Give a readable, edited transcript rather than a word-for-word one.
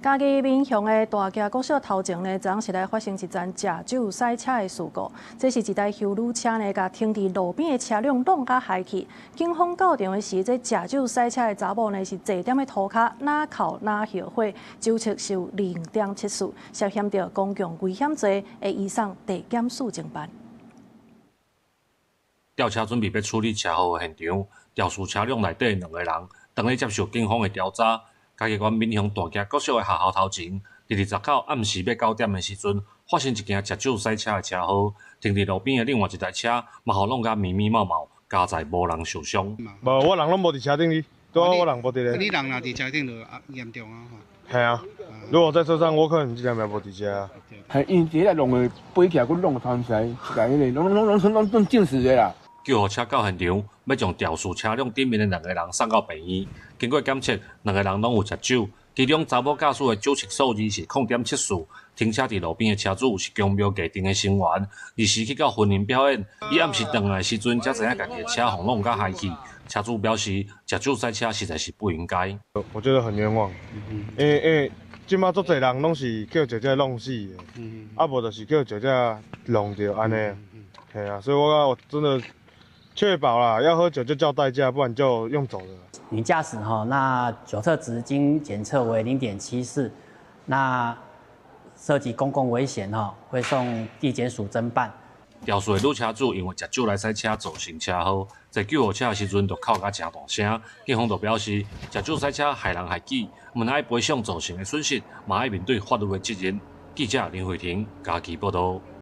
嘉義民雄的大甲國小頭前呢，昨昏是來發生一樁食酒塞車的事故。這是一台休旅車呢，甲停佇路邊的車輛弄甲害去。警方到場的時，這食酒塞車的查某呢是坐踮的塗骹，哪哭哪後悔，酒測受0.7次，涉嫌着公共危險罪，會移送地檢署偵辦。吊車準備要處理車禍現場，肇事車輛內底2個人，當咧接受警方的調查。嘉義縣民雄大甲國小的學校頭前，日10口暗時要9點的時陣，發生一件食酒塞車的車禍，停佇路邊的另外一台車，嘛互弄甲密密麻麻，加載無人受傷。無，我人攏無佇車頂哩，對啊，我人無佇咧。你人若佇車頂就嚴重啊！係啊，如果在車上，我可能即兩秒無佇遮啊。係因這個弄個飛起來，佮弄傳出來，個弄證實的啦。救護車到現場，要將肇事車輛頂面的2個人送到病院。經過檢測，2個人攏有食酒，其中查某駕駛的酒測數字是0.7次。停車佇路邊的車主是宮廟家庭的成員，而時去到婚姻表演，伊暗時回來的時陣，才知影家己的車互弄甲害去。車主表示，食酒塞車實在是不應該。我覺得很冤枉，因為即馬足儕人攏是叫姐姐弄死的，啊無就是叫姐姐弄着安尼，係啊，所以我真的。確保啦，要喝酒就叫代駕，不然就用走的。你駕駛哈，那酒測值經檢測為0.74，那涉及公共危險哈，會送地檢署偵辦。肇事的女車主因為食酒來塞車造成車禍，在救護車的時陣就哭甲誠大聲。警方就表示，食酒塞車害人害己，唔愛賠償造成的損失，嘛愛面對法律的責任。記者林慧婷，嘉義報道。